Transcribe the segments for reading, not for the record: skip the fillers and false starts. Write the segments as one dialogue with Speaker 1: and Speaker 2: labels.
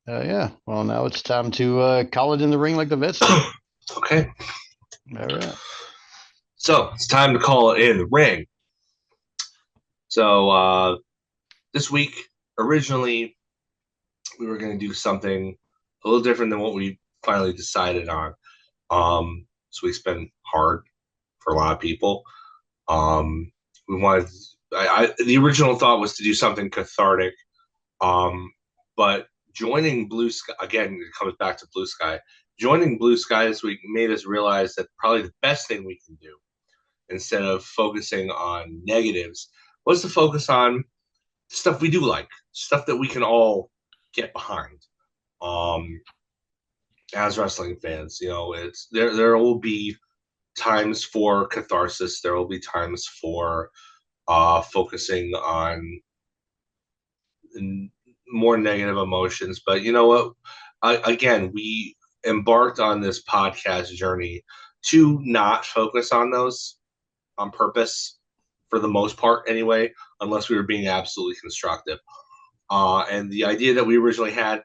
Speaker 1: Yeah. Well, now it's time to call it in the ring like the vet said.
Speaker 2: Okay,
Speaker 1: All right.
Speaker 2: so it's time to call it in the ring. So this week, originally, we were going to do something a little different than what we finally decided on. So we spent hard for a lot of people. Um, we wanted, the original thought was to do something cathartic. Um, but joining Blue Sky again, it comes back to Blue Sky. Joining Blue Sky this week made us realize that probably the best thing we can do instead of focusing on negatives was to focus on stuff we do like, stuff that we can all get behind. Um, as wrestling fans, it's there will be times for catharsis, there will be times for focusing on more negative emotions. But you know what? Again, we embarked on this podcast journey to not focus on those on purpose for the most part, anyway, unless we were being absolutely constructive. And the idea that we originally had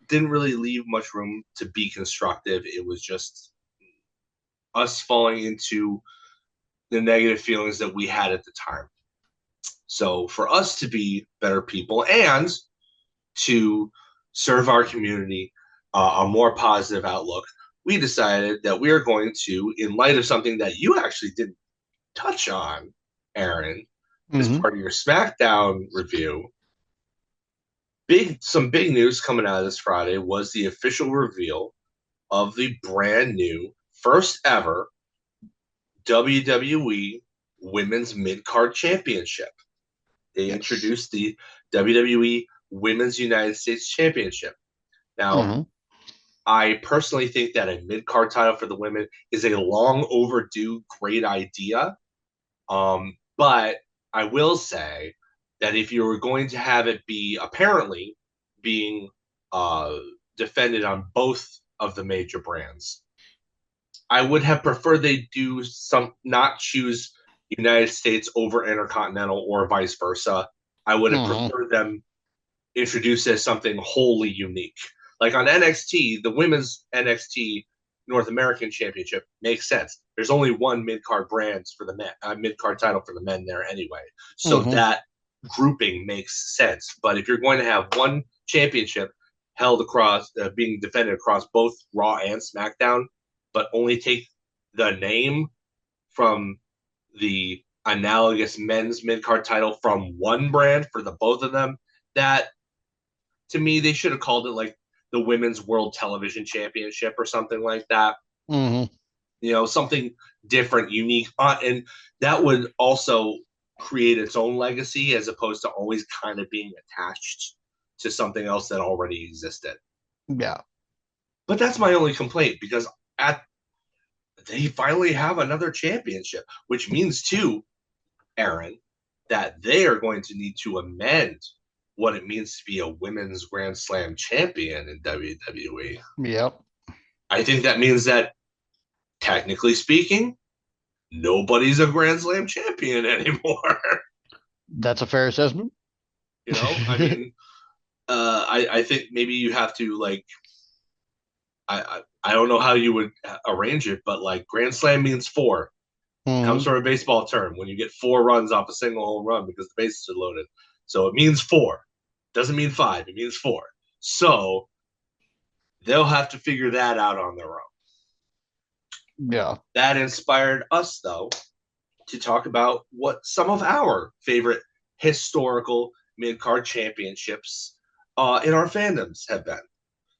Speaker 2: didn't really leave much room to be constructive. It was just us falling into the negative feelings that we had at the time. So for us to be better people and to serve our community a more positive outlook, we decided that we are going to, in light of something that you actually didn't touch on, Aaron, as
Speaker 1: Mm-hmm.
Speaker 2: part of your SmackDown review, some big news coming out of this Friday was the official reveal of the brand new, first ever WWE Women's Mid Card Championship. They
Speaker 1: Yes.
Speaker 2: introduced the WWE Women's United States Championship. Now,
Speaker 1: Mm-hmm.
Speaker 2: I personally think that a mid card title for the women is a long overdue great idea. But I will say that if you were going to have it be apparently being uh, defended on both of the major brands, I would have preferred they do some not choose United States over Intercontinental or vice versa. I would have
Speaker 1: Mm-hmm.
Speaker 2: preferred them introduced as something wholly unique. Like on NXT, the women's NXT North American Championship makes sense. There's only one mid card brand for the men, mid card title for the men there anyway. So
Speaker 1: Mm-hmm.
Speaker 2: that grouping makes sense. But if you're going to have one championship held across, being defended across both Raw and SmackDown, but only take the name from the analogous men's mid card title from one brand for the both of them, that to me, they should have called it like the Women's World Television Championship or something like that.
Speaker 1: Mm-hmm.
Speaker 2: Something different, unique, and that would also create its own legacy as opposed to always kind of being attached to something else that already existed.
Speaker 1: Yeah.
Speaker 2: But that's my only complaint because at they finally have another championship, which means too, Aaron, that they are going to need to amend what it means to be a women's Grand Slam champion in WWE.
Speaker 1: Yep.
Speaker 2: I think that means that, technically speaking, nobody's a Grand Slam champion anymore.
Speaker 1: That's a fair assessment.
Speaker 2: I mean, I think maybe you have to like, I don't know how you would arrange it, but like Grand Slam means four. Comes
Speaker 1: Mm-hmm.
Speaker 2: from a baseball term when you get four runs off a single home run because the bases are loaded. So it means four. Doesn't mean five. It means four. So they'll have to figure that out on their own.
Speaker 1: Yeah.
Speaker 2: That inspired us, though, to talk about what some of our favorite historical mid card championships in our fandoms have been.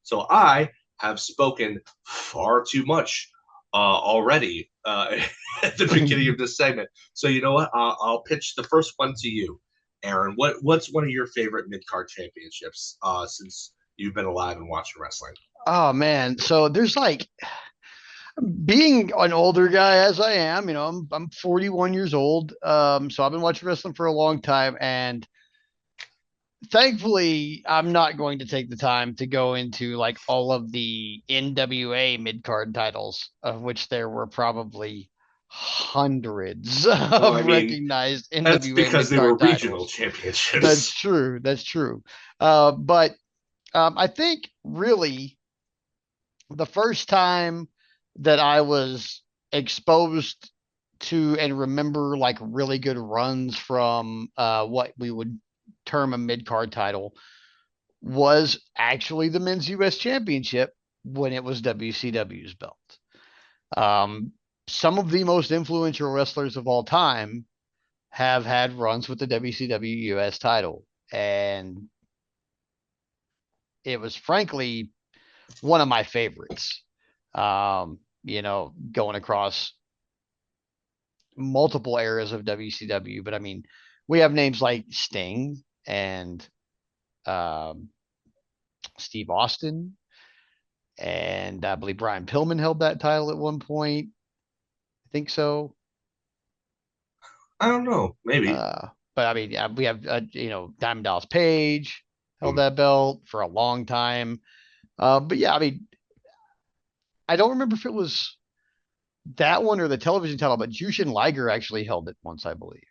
Speaker 2: So I have spoken far too much already at the beginning of this segment. So you know what? I'll pitch the first one to you, Aaron. What's one of your favorite mid card championships since you've been alive and watching wrestling?
Speaker 1: Oh man. So there's like being an older guy as I am, I'm 41 years old. So I've been watching wrestling for a long time, and thankfully I'm not going to take the time to go into like all of the NWA mid card titles, of which there were probably hundreds
Speaker 2: Well, I
Speaker 1: of
Speaker 2: mean,
Speaker 1: recognized
Speaker 2: that's
Speaker 1: NWA
Speaker 2: because
Speaker 1: mid
Speaker 2: they were
Speaker 1: card
Speaker 2: regional
Speaker 1: titles. That's
Speaker 2: championships.
Speaker 1: true. That's true. But I think really the first time that I was exposed to and remember like really good runs from what we would term a mid card title was actually the men's US championship when it was WCW's belt. Um, some of the most influential wrestlers of all time have had runs with the WCW US title. And it was frankly one of my favorites. Going across multiple eras of WCW, but I mean, we have names like Sting and um, Steve Austin, and I believe Brian Pillman held that title at one point. I think so.
Speaker 2: I don't know, maybe.
Speaker 1: But I mean, yeah, we have Diamond Dallas Page held
Speaker 2: Mm.
Speaker 1: that belt for a long time. But yeah, I mean, I don't remember if it was that one or the television title, but Jushin Liger actually held it once, I believe.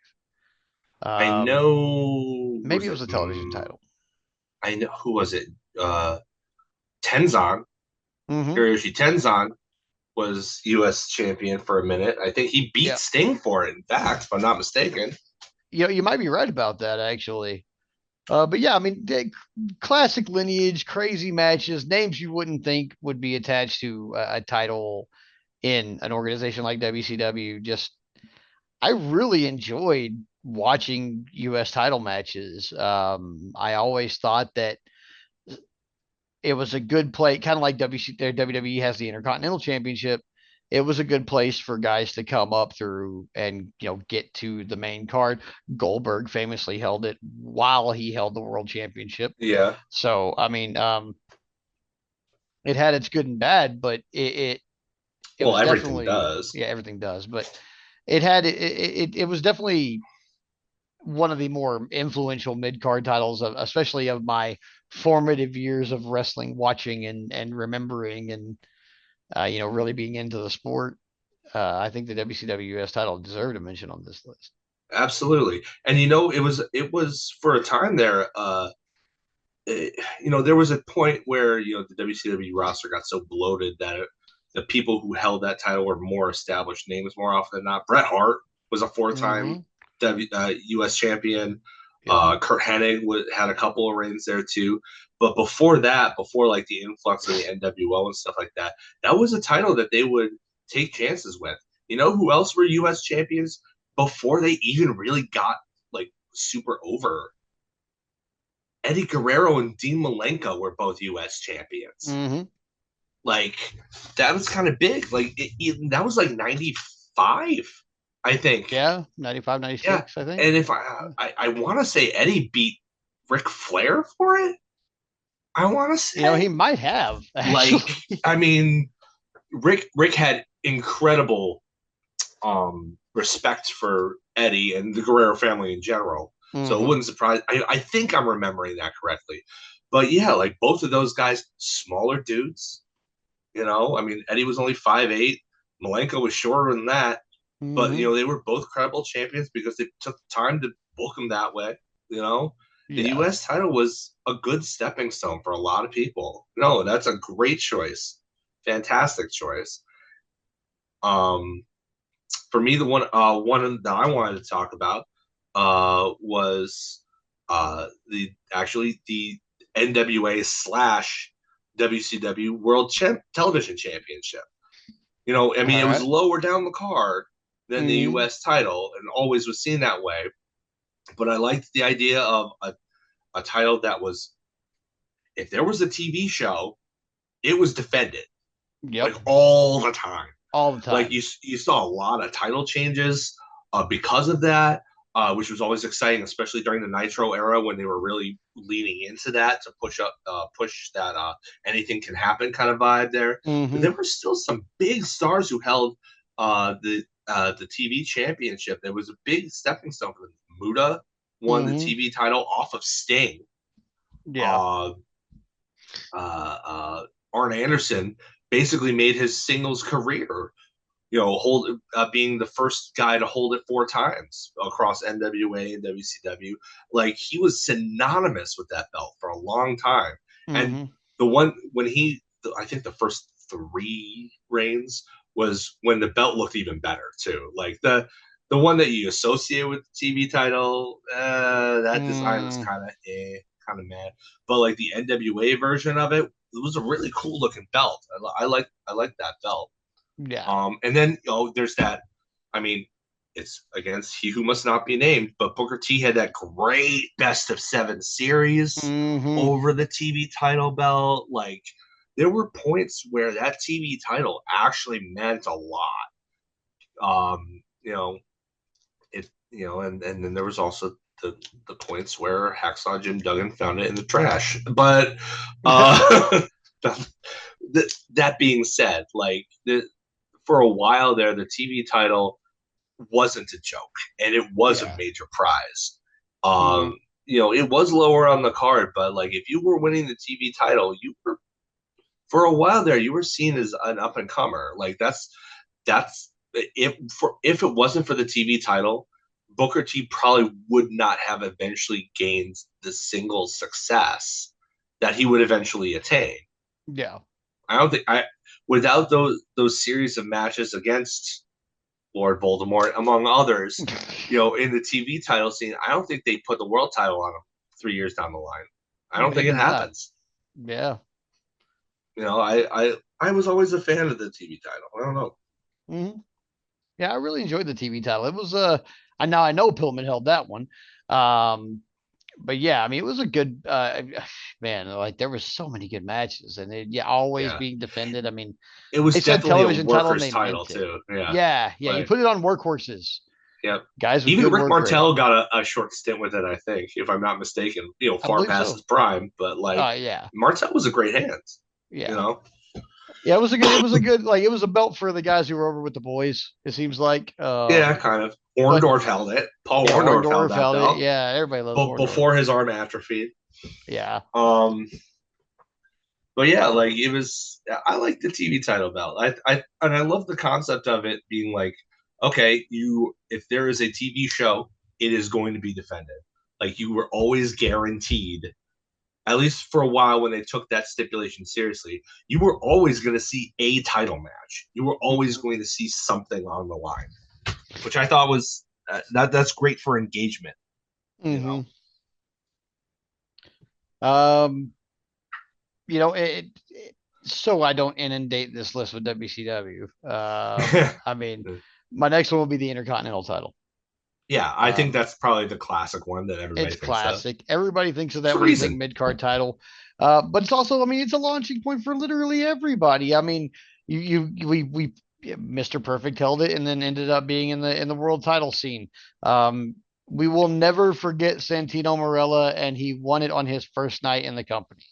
Speaker 2: I
Speaker 1: Um,
Speaker 2: know. Who
Speaker 1: maybe
Speaker 2: was
Speaker 1: it
Speaker 2: it?
Speaker 1: was a television title.
Speaker 2: I know who was it? Tenzan.
Speaker 1: Mm-hmm.
Speaker 2: Hiroshi Tenzan was U.S. champion for a minute. I think he beat
Speaker 1: Yeah,
Speaker 2: Sting for it. In fact, if I'm not mistaken.
Speaker 1: you might be right about that actually. But yeah, I mean, classic lineage, crazy matches, names you wouldn't think would be attached to a title in an organization like WCW. Just, I really enjoyed watching U.S. title matches. I always thought that it was a good play, kind of like WWE has the Intercontinental Championship. It was a good place for guys to come up through and get to the main card. Goldberg famously held it while he held the World Championship.
Speaker 2: Yeah.
Speaker 1: So I mean, it had its good and bad, but it
Speaker 2: Well,
Speaker 1: was
Speaker 2: everything
Speaker 1: definitely,
Speaker 2: does.
Speaker 1: yeah, everything does, but it was definitely one of the more influential mid card titles of, especially of my formative years of wrestling, watching and remembering and really being into the sport. I think the WCW US title deserved a mention on this list.
Speaker 2: Absolutely. And it was for a time there. There was a point where the WCW roster got so bloated that the people who held that title were more established names more often than not. Bret Hart was a four-time
Speaker 1: Mm-hmm.
Speaker 2: U.S. champion.
Speaker 1: Yep.
Speaker 2: Kurt Hennig had a couple of reigns there too. But before that, before like the influx of the NWO and stuff like that, that was a title that they would take chances with. You know who else were U.S. champions before they even really got like super over? Eddie Guerrero and Dean Malenko were both U.S. champions.
Speaker 1: Mm-hmm.
Speaker 2: Like that was kind of big. Like that was like 95, I think.
Speaker 1: Yeah, 95,
Speaker 2: Yeah,
Speaker 1: 96, I think.
Speaker 2: and if I want to say Eddie beat Ric Flair for it. I want to
Speaker 1: He
Speaker 2: say
Speaker 1: might have
Speaker 2: like
Speaker 1: actually.
Speaker 2: I mean Rick had incredible respect for Eddie and the Guerrero family in general. So it
Speaker 1: Mm-hmm.
Speaker 2: wouldn't surprise. I think I'm remembering that correctly. But yeah, like both of those guys, smaller dudes. I mean, Eddie was only 5'8". Malenko was shorter than that. But
Speaker 1: Mm-hmm.
Speaker 2: they were both credible champions because they took time to book them that way. You know, the
Speaker 1: Yeah.
Speaker 2: U.S. title was a good stepping stone for a lot of people. No, that's a great choice, fantastic choice. Um, for me, the one that I wanted to talk about was the NWA slash WCW Television Championship. I
Speaker 1: All
Speaker 2: mean, it was
Speaker 1: right.
Speaker 2: lower down the card than the
Speaker 1: Mm-hmm.
Speaker 2: U.S. title, and always was seen that way. But I liked the idea of a title that was, if there was a TV show, it was defended like
Speaker 1: Yep.
Speaker 2: all the time.
Speaker 1: All the
Speaker 2: Like
Speaker 1: time.
Speaker 2: you saw a lot of title changes because of that, which was always exciting, especially during the Nitro era when they were really leaning into that to push that anything can happen kind of vibe there. But
Speaker 1: Mm-hmm.
Speaker 2: there were still some big stars who held the TV championship. There was a big stepping stone for them. Muda won the
Speaker 1: Mm-hmm.
Speaker 2: TV title off of Sting.
Speaker 1: Yeah.
Speaker 2: Uh, Arn Anderson basically made his singles career hold being the first guy to hold it four times across NWA and WCW. Like he was synonymous with that belt for a long time. And
Speaker 1: Mm-hmm.
Speaker 2: the one when I think the first three reigns was when the belt looked even better too. Like the one that you associate with the TV title, that design was
Speaker 1: Mm,
Speaker 2: kind of mad. But like the NWA version of it, it was a really cool looking belt. I like that belt.
Speaker 1: yeah.
Speaker 2: And then there's that. I mean, it's against he who must not be named, but Booker T had that great best of seven series
Speaker 1: Mm-hmm.
Speaker 2: over the TV title belt. Like there were points where that TV title actually meant a lot. You know, and then there was also the points where Hacksaw Jim Duggan found it in the trash. But uh, that being said, like for a while there, the TV title wasn't a joke, and it was a
Speaker 1: Yeah.
Speaker 2: major prize.
Speaker 1: Mm-hmm.
Speaker 2: It was lower on the card, but like if you were winning the TV title, you were for a while there, you were seen as an up and comer. Like that's if it wasn't for the TV title, Booker T probably would not have eventually gained the single success that he would eventually attain.
Speaker 1: Yeah.
Speaker 2: I don't think I without those series of matches against Lord Voldemort, among others, in the TV title scene, I don't think they put the world title on him 3 years down the line. I don't think
Speaker 1: Maybe
Speaker 2: it
Speaker 1: not.
Speaker 2: happens.
Speaker 1: Yeah.
Speaker 2: I was always a fan of the TV title. I don't know.
Speaker 1: Mm-hmm. Yeah, I really enjoyed the TV title. It was I know Pillman held that one. Um, but yeah, I mean, it was a good man. Like there was so many good matches, and yeah, always
Speaker 2: Yeah,
Speaker 1: being defended. I mean,
Speaker 2: it
Speaker 1: they
Speaker 2: was
Speaker 1: said
Speaker 2: definitely a
Speaker 1: television title, and
Speaker 2: workers'
Speaker 1: they
Speaker 2: title
Speaker 1: meant it.
Speaker 2: too. Yeah,
Speaker 1: Yeah, yeah. You
Speaker 2: like
Speaker 1: put it on workhorses,
Speaker 2: yep.
Speaker 1: guys with
Speaker 2: Even
Speaker 1: good
Speaker 2: Rick
Speaker 1: work rate.
Speaker 2: Martel got a short stint with it, I think, if I'm not mistaken.
Speaker 1: I
Speaker 2: Far
Speaker 1: believe
Speaker 2: past his
Speaker 1: so.
Speaker 2: prime, but like
Speaker 1: Yeah,
Speaker 2: Martel was a great hand. You
Speaker 1: yeah,
Speaker 2: know,
Speaker 1: yeah. It was a good. It was a good. Like it was a belt for the guys who were over with the boys. It seems like.
Speaker 2: yeah, kind of.
Speaker 1: But
Speaker 2: Orndorff held it. Paul
Speaker 1: yeah,
Speaker 2: Orndorff held
Speaker 1: Orndorff
Speaker 2: that
Speaker 1: held it.
Speaker 2: belt,
Speaker 1: Yeah, everybody loves
Speaker 2: but
Speaker 1: Orndorff.
Speaker 2: before his arm atrophied.
Speaker 1: Yeah.
Speaker 2: Um, but yeah, like it was. I like the TV title belt. I love the concept of it being like, okay, if there is a TV show, it is going to be defended. Like you were always guaranteed, at least for a while when they took that stipulation seriously, you were always going to see a title match. You were always going to see something on the line, which I thought was that's great for engagement. You know,
Speaker 1: Mm-hmm. Um, so I don't inundate this list with WCW. I mean, my next one will be the Intercontinental title.
Speaker 2: yeah, I think
Speaker 1: Um,
Speaker 2: that's probably the classic one that everybody
Speaker 1: it's
Speaker 2: thinks of.
Speaker 1: classic. Everybody thinks of
Speaker 2: There's
Speaker 1: that
Speaker 2: a
Speaker 1: when you think
Speaker 2: reason.
Speaker 1: mid card title, but it's also, I mean, it's a launching point for literally everybody. I mean, we Mr. Perfect held it and then ended up being in the world title scene. Um, we will never forget Santino Marella, and he won it on his first night in the company.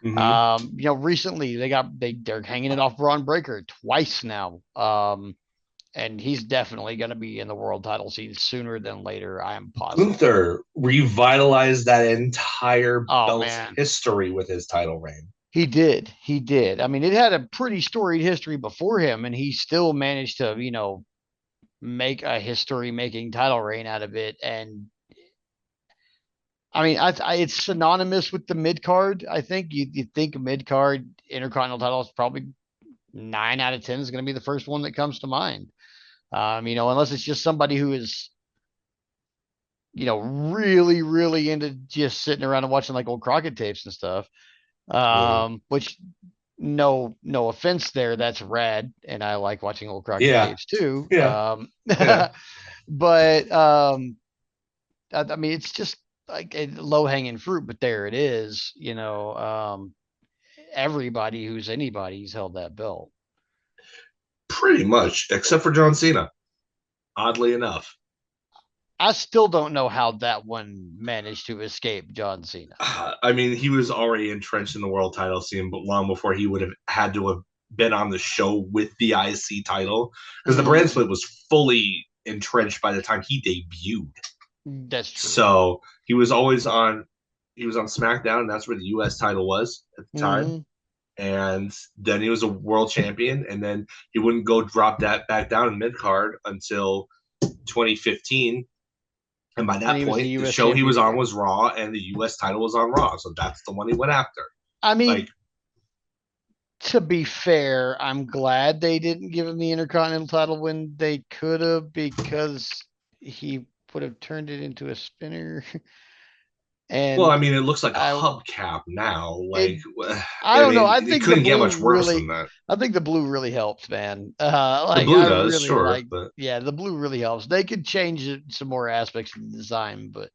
Speaker 2: Mm-hmm.
Speaker 1: Recently they're hanging it off Braun Breaker twice now. And he's definitely going to be in the world title scene sooner than later. I am positive.
Speaker 2: Gunther revitalized that entire
Speaker 1: Oh
Speaker 2: belt's
Speaker 1: man,
Speaker 2: history with his title reign.
Speaker 1: he did. He did. I mean, it had a pretty storied history before him, and he still managed to, make a history-making title reign out of it. And I mean, it's synonymous with the mid card. I think you think mid card intercontinental title is probably 9 out of 10 is going to be the first one that comes to mind. Unless it's just somebody who is, really, really into just sitting around and watching like old Crockett tapes and stuff.
Speaker 2: Mm.
Speaker 1: Which no offense there, that's rad, and I like watching old Crockett
Speaker 2: Yeah,
Speaker 1: tapes too.
Speaker 2: yeah, yeah.
Speaker 1: But I mean, it's just like a low hanging fruit, but there it is. Everybody who's anybody's held that belt.
Speaker 2: Pretty much, except for John Cena. Oddly enough,
Speaker 1: I still don't know how that one managed to escape John Cena.
Speaker 2: I mean, he was already entrenched in the world title scene, but long before he would have had to have been on the show with the IC title, because the brand
Speaker 1: Mm-hmm.
Speaker 2: split was fully entrenched by the time he debuted.
Speaker 1: That's true.
Speaker 2: So he was always on. He was on SmackDown, and that's where the U.S. title was at the time.
Speaker 1: Mm-hmm.
Speaker 2: And then he was a world champion, and then he wouldn't go drop that back down in mid card until 2015. And by
Speaker 1: And
Speaker 2: that
Speaker 1: he was the
Speaker 2: point, the
Speaker 1: U.S.
Speaker 2: show he
Speaker 1: champion
Speaker 2: was on
Speaker 1: again.
Speaker 2: was Raw, and the U.S. title was on Raw. So that's the one he went after.
Speaker 1: I
Speaker 2: Like,
Speaker 1: mean, to be fair, I'm glad they didn't give him the Intercontinental title when they could have, because he would have turned it into a spinner.
Speaker 2: well, I
Speaker 1: And
Speaker 2: mean, it looks like a
Speaker 1: I
Speaker 2: hubcap now.
Speaker 1: it
Speaker 2: Like,
Speaker 1: I
Speaker 2: I
Speaker 1: don't know.
Speaker 2: mean,
Speaker 1: I
Speaker 2: it
Speaker 1: think the
Speaker 2: couldn't get
Speaker 1: blue
Speaker 2: much worse than
Speaker 1: really
Speaker 2: that.
Speaker 1: I think the blue really helps, man.
Speaker 2: The
Speaker 1: Like
Speaker 2: blue
Speaker 1: I
Speaker 2: does,
Speaker 1: really
Speaker 2: sure,
Speaker 1: like
Speaker 2: but
Speaker 1: yeah, the blue really helps. They could change it, some more aspects of the design, but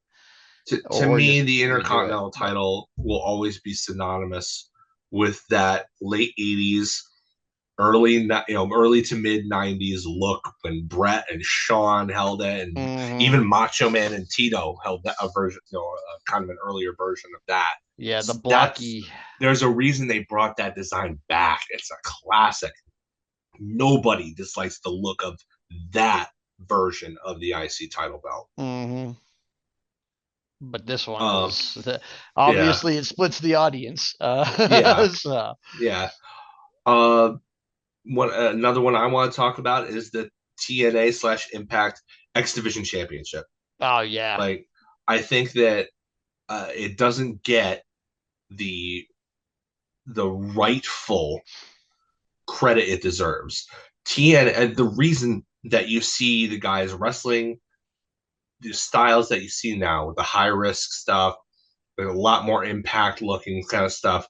Speaker 2: to
Speaker 1: or
Speaker 2: me,
Speaker 1: just
Speaker 2: the
Speaker 1: redo it.
Speaker 2: Intercontinental
Speaker 1: But
Speaker 2: title will always be synonymous with that late '80s, early to mid '90s look when Brett and Shawn held it, and
Speaker 1: mhm.
Speaker 2: even Macho Man and Tito held that a version, a kind of an earlier version of that.
Speaker 1: Yeah, the
Speaker 2: That's
Speaker 1: blocky.
Speaker 2: there's a reason they brought that design back. It's a classic. Nobody dislikes the look of that version of the IC title belt.
Speaker 1: Mhm. But this one
Speaker 2: Um,
Speaker 1: is
Speaker 2: yeah,
Speaker 1: obviously it splits the audience.
Speaker 2: yeah,
Speaker 1: So,
Speaker 2: yeah. Uh, another one I want to talk about is the TNA/Impact X Division Championship.
Speaker 1: oh yeah.
Speaker 2: Like, I think that it doesn't get the rightful credit it deserves. TN the reason that you see the guys wrestling the styles that you see now with the high risk stuff, with a lot more impact looking kind of stuff.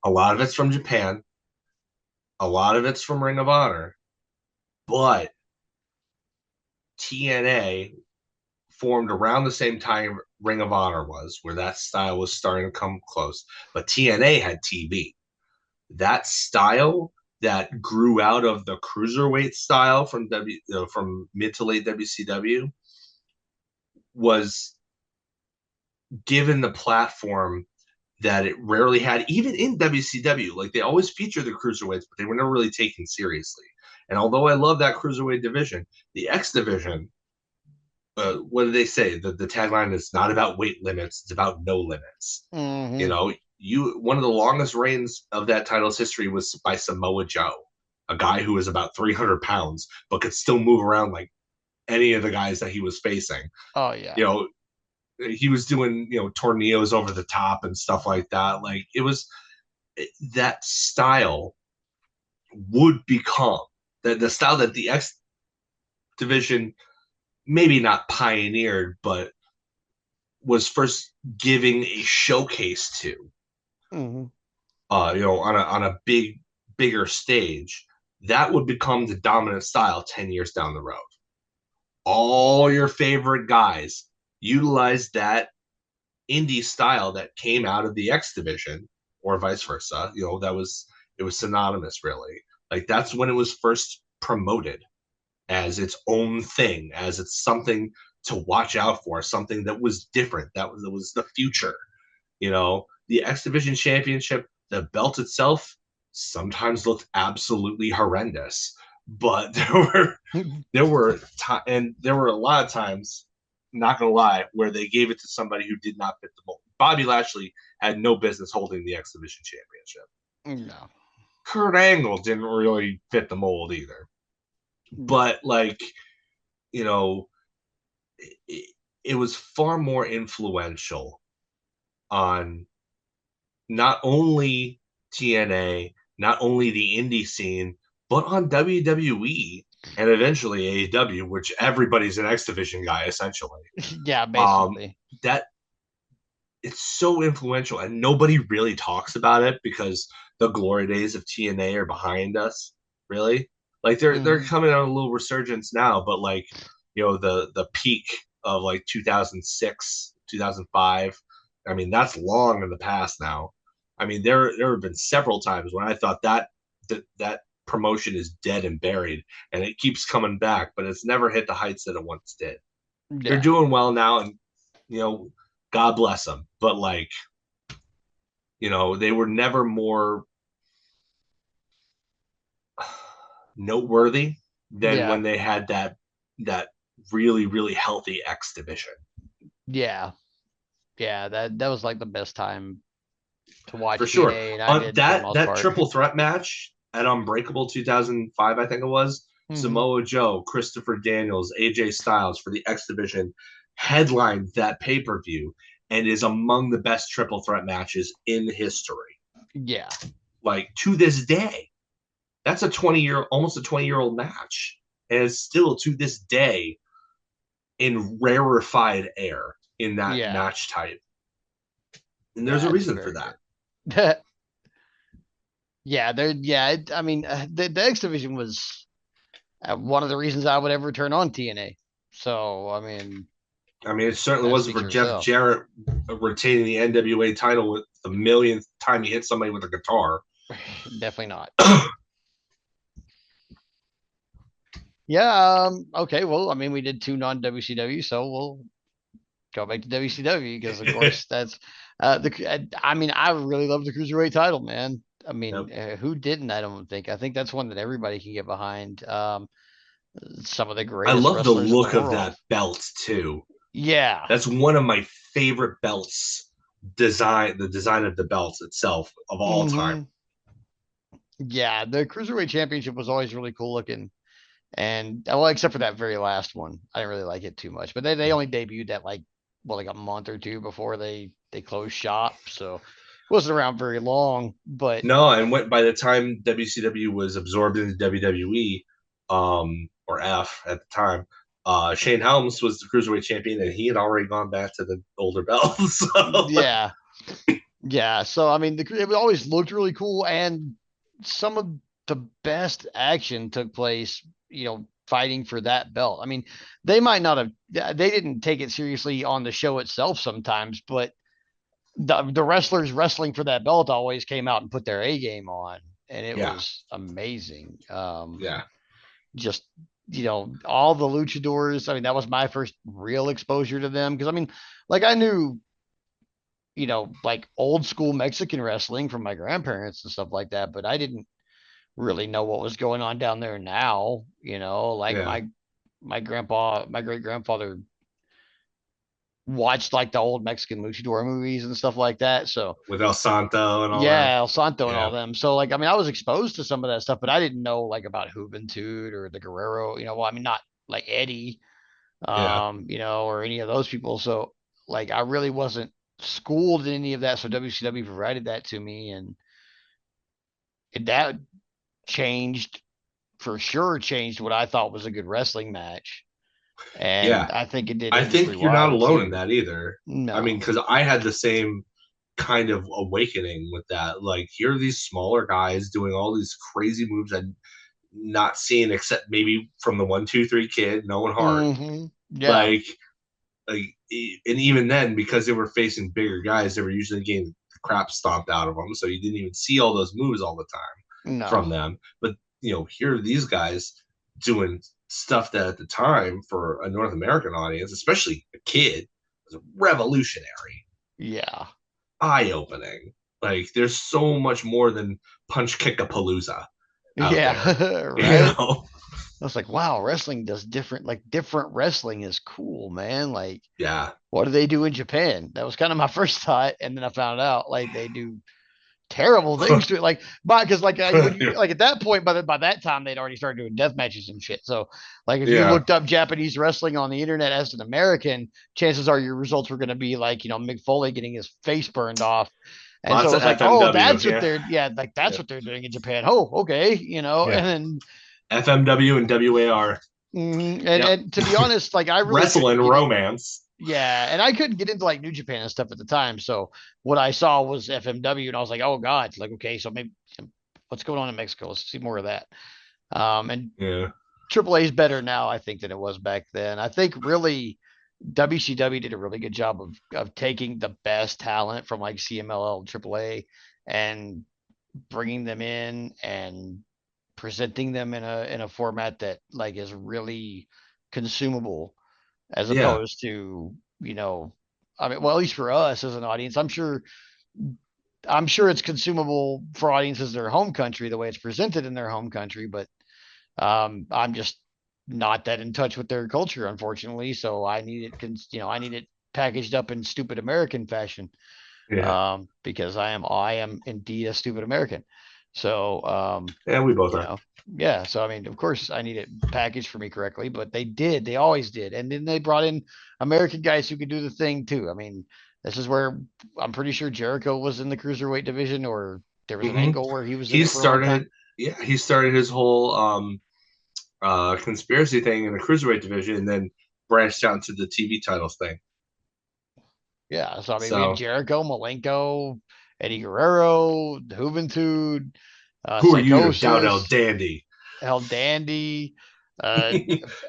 Speaker 2: A lot of it's from Japan, a lot of it's from Ring of Honor, but TNA formed around the same time Ring of Honor was, where that style was starting to come close. But TNA had TV. That style that grew out of the cruiserweight style from mid to late WCW was given the platform that it rarely had, even in WCW. Like, they always featured the cruiserweights, but they were never really taken seriously. And although I love that cruiserweight division, the X division, what do they say? The tagline is not about weight limits; it's about no limits. You
Speaker 1: Mhm.
Speaker 2: know, one of the longest reigns of that title's history was by Samoa Joe, a guy who was about 300 pounds but could still move around like any of the guys that he was facing.
Speaker 1: Oh
Speaker 2: You
Speaker 1: yeah.
Speaker 2: know, he was doing tornadoes over the top and stuff like that. Like, it was that style would become the style that the X division maybe not pioneered, but was first giving a showcase to,
Speaker 1: Mhm.
Speaker 2: on a bigger stage. That would become the dominant style 10 years down the road. All your favorite guys utilize that indie style that came out of the X division, or vice versa. It was synonymous, really. Like, that's when it was first promoted as its own thing, as it's something to watch out for, something that was different, that was the future. The X Division Championship, the belt itself, sometimes looked absolutely horrendous, but there were a lot of times, not gonna lie, where they gave it to somebody who did not fit the mold. Bobby Lashley had no business holding the X Division Championship.
Speaker 1: No.
Speaker 2: Kurt Angle didn't really fit the mold either.
Speaker 1: No.
Speaker 2: But, like, you know, it, it was far more influential on not only TNA, not only the indie scene, but on WWE and eventually AEW, which everybody's an X Division guy essentially.
Speaker 1: Yeah,
Speaker 2: Um,
Speaker 1: basically.
Speaker 2: that It's so influential, and nobody really talks about it because the glory days of TNA are behind us. Really, like, they're
Speaker 1: Mhm.
Speaker 2: coming on a little resurgence now, but, like, the peak of like 2006, 2005. I mean, that's long in the past now. I mean, there have been several times when I thought that promotion is dead and buried, and it keeps coming back, but it's never hit the heights that it once did. They're
Speaker 1: Yeah.
Speaker 2: doing well now, and you know, God bless them. But, like, they were never more noteworthy than
Speaker 1: Yeah.
Speaker 2: when they had that really really healthy X division.
Speaker 1: Yeah. Yeah, that was like the best time to watch
Speaker 2: For sure.
Speaker 1: TNA, and I did for the most
Speaker 2: That
Speaker 1: part.
Speaker 2: triple threat match at Unbreakable 2005, I think it was,
Speaker 1: Mhm.
Speaker 2: Samoa Joe, Christopher Daniels, AJ Styles for the X division headlined that pay per view, and is among the best triple threat matches in history.
Speaker 1: Yeah.
Speaker 2: Like to this day, that's a 20-year, almost a 20-year-old match, and it's still to this day in rarefied air in that
Speaker 1: Yeah.
Speaker 2: match type. And there's a
Speaker 1: Yeah, it's
Speaker 2: reason for
Speaker 1: very
Speaker 2: that.
Speaker 1: good. Yeah, there. Yeah, I mean, the X division was one of the reasons I would ever turn on TNA. So, I mean,
Speaker 2: I mean, it certainly
Speaker 1: that
Speaker 2: wasn't
Speaker 1: speaks
Speaker 2: for
Speaker 1: for
Speaker 2: Jeff
Speaker 1: itself.
Speaker 2: Jarrett retaining the NWA title with the millionth time he hit somebody with a guitar.
Speaker 1: Definitely not. Yeah. Okay. Well, I mean, we did two non WCW, so we'll go back to WCW because, of course, that's the. I mean, I really love the cruiserweight title, man. I
Speaker 2: Yep.
Speaker 1: mean, who didn't? I don't think. I think that's one that everybody can get behind. Some of the
Speaker 2: I
Speaker 1: greatest
Speaker 2: love the
Speaker 1: wrestlers in the
Speaker 2: look of
Speaker 1: world.
Speaker 2: that belt too.
Speaker 1: Yeah.
Speaker 2: That's one of my favorite belts. The design of the belt itself of all time.
Speaker 1: Hmm. Yeah, the cruiserweight championship was always really cool looking, and well, except for that very last one, I didn't really like it too much. But they only debuted that like well like a month or two before they closed shop, so it wasn't around very long. But
Speaker 2: No, and by the time WCW was absorbed into WWE, or F at the time, Shane Helms was the cruiserweight champion, and he had already gone back to the older belts. So,
Speaker 1: yeah, yeah. So I mean, it always looked really cool, and some of the best action took place. Fighting for that belt. I mean, they might not have. They didn't take it seriously on the show itself sometimes, but the wrestlers wrestling for that belt always came out and put their A game on, and it
Speaker 2: yeah,
Speaker 1: was amazing.
Speaker 2: yeah,
Speaker 1: Just all the luchadors. I mean, that was my first real exposure to them because I mean, like I knew like old school Mexican wrestling from my grandparents and stuff like that, but I didn't really know what was going on down there now. Like
Speaker 2: yeah.
Speaker 1: my great grandfather watched like the old Mexican luchador movies and stuff like that. So
Speaker 2: With El Santo and all that.
Speaker 1: yeah, El Santo and all
Speaker 2: Yeah,
Speaker 1: them. So like I mean I was exposed to some of that stuff, but I didn't know like about Juventud or the Guerrero, well, I mean not like Eddie,
Speaker 2: yeah,
Speaker 1: or any of those people. So like I really wasn't schooled in any of that. So WCW provided that to me and that changed for sure changed what I thought was a good wrestling match. And
Speaker 2: yeah.
Speaker 1: I think it did
Speaker 2: I
Speaker 1: industry
Speaker 2: think you're not
Speaker 1: wide
Speaker 2: alone in
Speaker 1: too.
Speaker 2: that either. I mean,
Speaker 1: No.
Speaker 2: because I had the same kind of awakening with that. Like, here are these smaller guys doing all these crazy moves I'd not seen except maybe from the 1, 2, 3 kid, no one hard.
Speaker 1: Mm-hmm. Yeah.
Speaker 2: Like, and even then, because they were facing bigger guys, they were usually getting the crap stomped out of them. So you didn't even see all those moves all the time
Speaker 1: No.
Speaker 2: from them. But here are these guys doing stuff that at the time for a North American audience, especially a kid, was revolutionary,
Speaker 1: Yeah.
Speaker 2: eye opening. Like there's so much more than punch kick a palooza out there.
Speaker 1: Yeah.
Speaker 2: You
Speaker 1: Right.
Speaker 2: know?
Speaker 1: I was like, wow, wrestling does different wrestling is cool, man. Like,
Speaker 2: Yeah.
Speaker 1: what do they do in Japan? That was kind of my first thought. And then I found out like they do terrible things to it. Like, but because like when you like at that point, by that time they'd already started doing death matches and shit. So like if you
Speaker 2: Yeah.
Speaker 1: looked up Japanese wrestling on the internet as an American, chances are your results were going to be like Mick Foley getting his face burned off. And so
Speaker 2: Lots
Speaker 1: it
Speaker 2: of
Speaker 1: was like, oh,
Speaker 2: FMW.
Speaker 1: that's what
Speaker 2: Yeah.
Speaker 1: like that's
Speaker 2: Yeah.
Speaker 1: what they're doing in Japan. Oh, okay,
Speaker 2: Yeah.
Speaker 1: and then
Speaker 2: FMW and WAR.
Speaker 1: and
Speaker 2: Yep.
Speaker 1: and to be honest, like I really couldn't
Speaker 2: Wrestling
Speaker 1: get it.
Speaker 2: romance.
Speaker 1: Yeah, and I couldn't get into like New Japan and stuff at the time. So what I saw was FMW, and I was like, oh god, like okay, so maybe what's going on in Mexico? Let's see more of that. And
Speaker 2: Yeah.
Speaker 1: AAA is better now, I think, than it was back then. I think really WCW did a really good job of taking the best talent from like CMLL and AAA and bringing them in and presenting them in a format that like is really consumable as
Speaker 2: Yeah.
Speaker 1: opposed to I mean, well, at least for us as an audience, I'm sure it's consumable for audiences in their home country the way it's presented in their home country, but I'm just not that in touch with their culture, unfortunately. So I need it packaged up in stupid American fashion,
Speaker 2: Yeah.
Speaker 1: because I am indeed a stupid American. So,
Speaker 2: Yeah, we both
Speaker 1: you
Speaker 2: are.
Speaker 1: know, yeah. So I mean, of course, I need it packaged for me correctly, but they always did, and then they brought in American guys who could do the thing too. I mean, This is where I'm pretty sure Jericho was in the cruiserweight division, or there was an
Speaker 2: Hmm.
Speaker 1: angle where he was in
Speaker 2: He
Speaker 1: it for a long
Speaker 2: started,
Speaker 1: time.
Speaker 2: yeah, he started his whole conspiracy thing in the cruiserweight division, and then branched out into the TV titles thing.
Speaker 1: Yeah, so I mean, we had
Speaker 2: So,
Speaker 1: Jericho, Malenko, Eddie Guerrero, Juventud,
Speaker 2: who are you to doubt El
Speaker 1: Psychosis,
Speaker 2: Dandy?
Speaker 1: El Dandy, uh,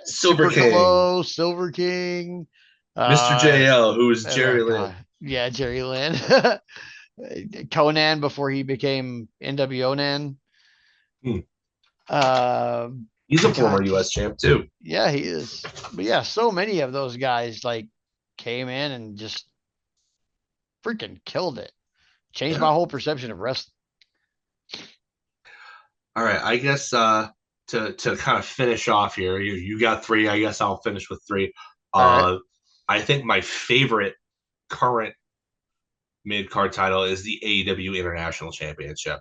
Speaker 2: Silver
Speaker 1: Super
Speaker 2: King,
Speaker 1: Calo, Silver King,
Speaker 2: Mr.
Speaker 1: uh,
Speaker 2: JL, who is
Speaker 1: oh
Speaker 2: Jerry Lynn.
Speaker 1: God, yeah, Jerry Lynn, Conan before he became NWO Nan.
Speaker 2: Hmm.
Speaker 1: Uh,
Speaker 2: He's a former
Speaker 1: God,
Speaker 2: U.S.
Speaker 1: just
Speaker 2: champ too.
Speaker 1: yeah, he is. But yeah, so many of those guys like came in and just freaking killed it. Changed
Speaker 2: Yeah.
Speaker 1: my whole perception of wrestling.
Speaker 2: All right. I guess to kind of finish off here, you got three. I guess I'll finish with three.
Speaker 1: All right.
Speaker 2: Uh, I think my favorite current mid card title is the AEW International Championship.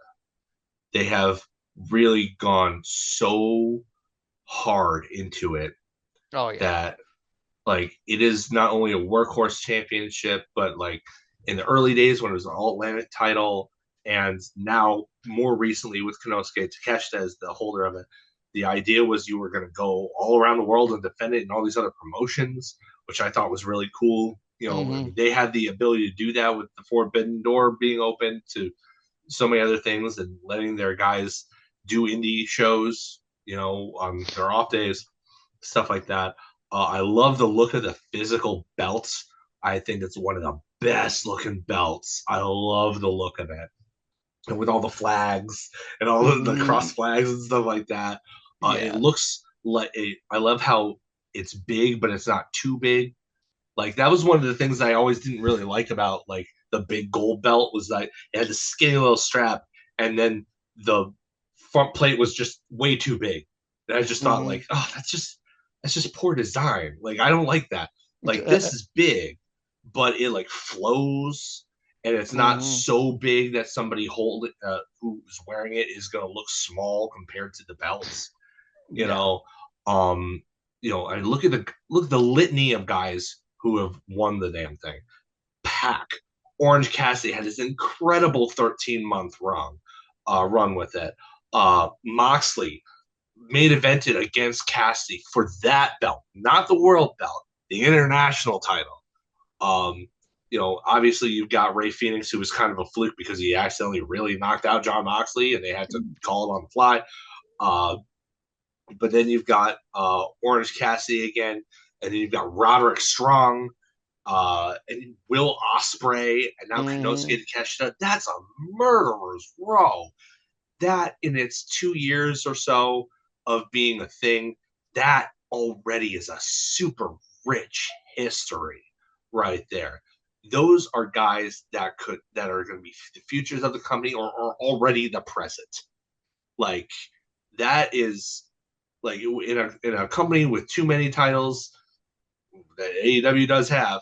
Speaker 2: They have really gone so hard into it
Speaker 1: Oh yeah.
Speaker 2: that like it is not only a workhorse championship, but like in the early days when it was an All Atlantic title, and now more recently with Konosuke Takeshita as the holder of it, the idea was you were going to go all around the world and defend it in all these other promotions, which I thought was really cool. You know, I
Speaker 1: Mm-hmm.
Speaker 2: mean, they had the ability to do that with the Forbidden Door being open to so many other things and letting their guys do indie shows, you know, on their off days, stuff like that. I love the look of the physical belts. I think it's one of the best looking belts. I love the look of it. And with all the flags and all the cross flags and stuff like that, it
Speaker 1: Yeah.
Speaker 2: looks like it, I love how it's big, but it's not too big. Like that was one of the things I always didn't really like about like the big gold belt was like it had the skinny little strap, and then the front plate was just way too big. And I just thought
Speaker 1: Mm-hmm.
Speaker 2: like, oh, that's just poor design. Like I don't like that. Like this is big, but it like flows, and it's not
Speaker 1: Mm-hmm.
Speaker 2: so big that somebody hold it who's wearing it is gonna look small compared to the belts. You
Speaker 1: Yeah.
Speaker 2: know, um, I look at the litany of guys who have won the damn thing. Pack, Orange Cassidy had this incredible 13-month run with it. Moxley main evented against Cassidy for that belt, not the world belt, the international title. Um, obviously you've got Ray Phoenix, who was kind of a fluke because he accidentally really knocked out John Moxley, and they had to call it on the fly. Uh, but then you've got Orange Cassidy again, and then you've got Roderick Strong, and Will Ospreay, and now
Speaker 1: Mm-hmm.
Speaker 2: Konosuke Takeshita. That's a murderer's row. That in its 2 years or so of being a thing, that already is a super rich history right there. Those are guys that are going to be the futures of the company or are already the present. Like that is like in a company with too many titles that AEW does have,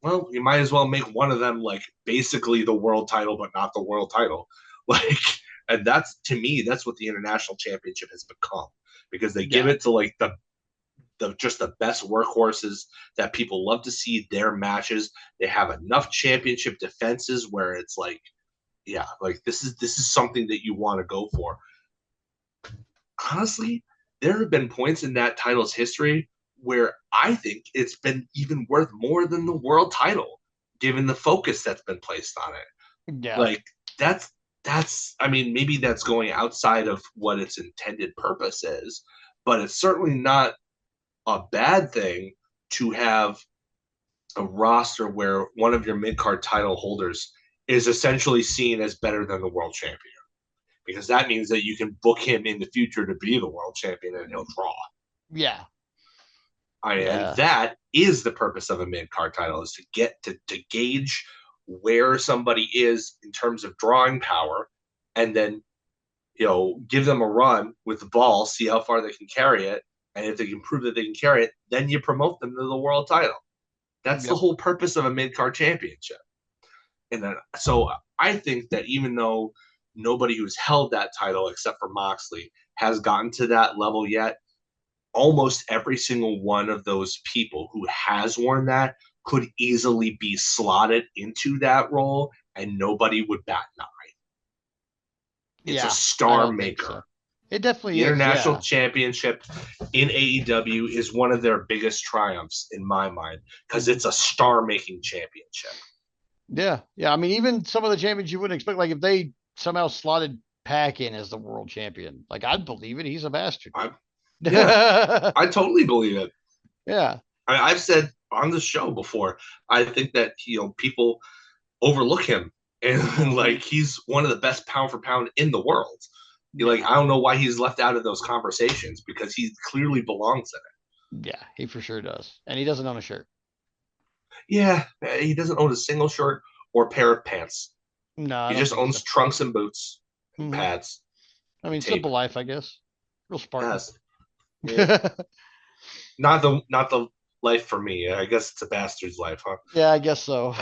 Speaker 2: well, you might as well make one of them like basically the world title, but not the world title. Like, and that's to me, that's what the international championship has become because they give
Speaker 1: Yeah.
Speaker 2: it to like the just the best workhorses that people love to see their matches. They have enough championship defenses where it's like, yeah, like this is something that you want to go for. Honestly, there have been points in that title's history where I think it's been even worth more than the world title, given the focus that's been placed on it.
Speaker 1: Yeah.
Speaker 2: Like that's I mean, maybe that's going outside of what its intended purpose is, but it's certainly not a bad thing to have a roster where one of your mid card title holders is essentially seen as better than the world champion because that means that you can book him in the future to be the world champion and he'll draw.
Speaker 1: Yeah.
Speaker 2: And
Speaker 1: Yeah.
Speaker 2: that is the purpose of a mid card title is to get to gauge where somebody is in terms of drawing power, and then give them a run with the ball, see how far they can carry it, and if they can prove that they can carry it, then you promote them to the world title. That's the
Speaker 1: Yep.
Speaker 2: whole purpose of a mid card championship. And then so I think that even though nobody who's held that title except for Moxley has gotten to that level yet, almost every single one of those people who has worn that could easily be slotted into that role and nobody would bat an eye. It's a
Speaker 1: Yeah, I
Speaker 2: star
Speaker 1: don't think
Speaker 2: maker.
Speaker 1: so. It definitely
Speaker 2: The
Speaker 1: is.
Speaker 2: International
Speaker 1: Yeah.
Speaker 2: Championship in AEW is one of their biggest triumphs in my mind because
Speaker 1: Mhm.
Speaker 2: it's a star making championship.
Speaker 1: Yeah. Yeah. I mean, even some of the champions you wouldn't expect, like if they somehow slotted Pac in as the world champion, like I'd believe it. He's a bastard.
Speaker 2: I, yeah,
Speaker 1: Yeah.
Speaker 2: I totally believe it. I've said on the show before, I think that people overlook him, and
Speaker 1: Mhm.
Speaker 2: like he's one of the best pound for pound in the world.
Speaker 1: Yeah.
Speaker 2: I don't know why he's left out of those conversations because he clearly belongs in it.
Speaker 1: Yeah. He for sure does. And he doesn't own a shirt.
Speaker 2: Yeah, he doesn't own a single shirt or pair of pants.
Speaker 1: No, I
Speaker 2: He
Speaker 1: don't
Speaker 2: just
Speaker 1: think so.
Speaker 2: owns trunks and boots and
Speaker 1: Hmm.
Speaker 2: pads
Speaker 1: I
Speaker 2: and
Speaker 1: mean,
Speaker 2: tape.
Speaker 1: simple life, I guess. Real Spartan.
Speaker 2: Yes, yeah. Not the life for me. I guess it's a bastard's life, huh?
Speaker 1: Yeah, I guess so.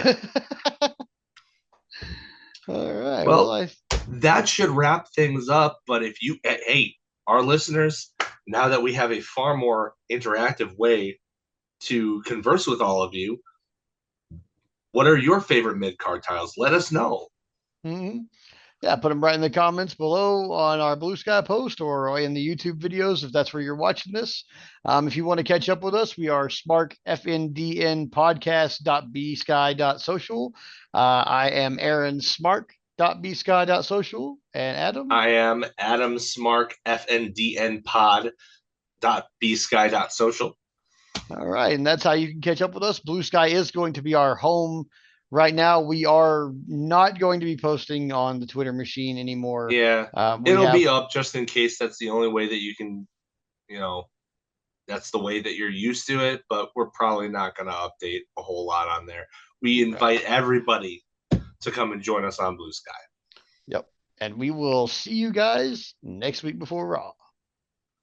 Speaker 1: All right. Well,
Speaker 2: Well, that should wrap things up. But if you, hey, our listeners, now that we have a far more interactive way to converse with all of you, what are your favorite mid card tiles? Let us know.
Speaker 1: mhm. Yeah, put them right in the comments below on our Blue Sky post or in the YouTube videos if that's where you're watching this. If you want to catch up with us, we are Smark FNDN podcast.bsky.social. I am Aaron Smark.bsky.social and Adam.
Speaker 2: I am Adam Smark, FNDN pod dot bsky dot social.
Speaker 1: All right, and that's how you can catch up with us. Blue Sky is going to be our home. Right now, we are not going to be posting on the Twitter machine anymore.
Speaker 2: Yeah,
Speaker 1: We
Speaker 2: it'll
Speaker 1: have
Speaker 2: be up just in case that's the only way that you can, you know, that's the way that you're used to it, but we're probably not going to update a whole lot on there. We
Speaker 1: right.
Speaker 2: invite everybody to come and join us on Blue Sky.
Speaker 1: Yep. And we will see you guys next week before Raw.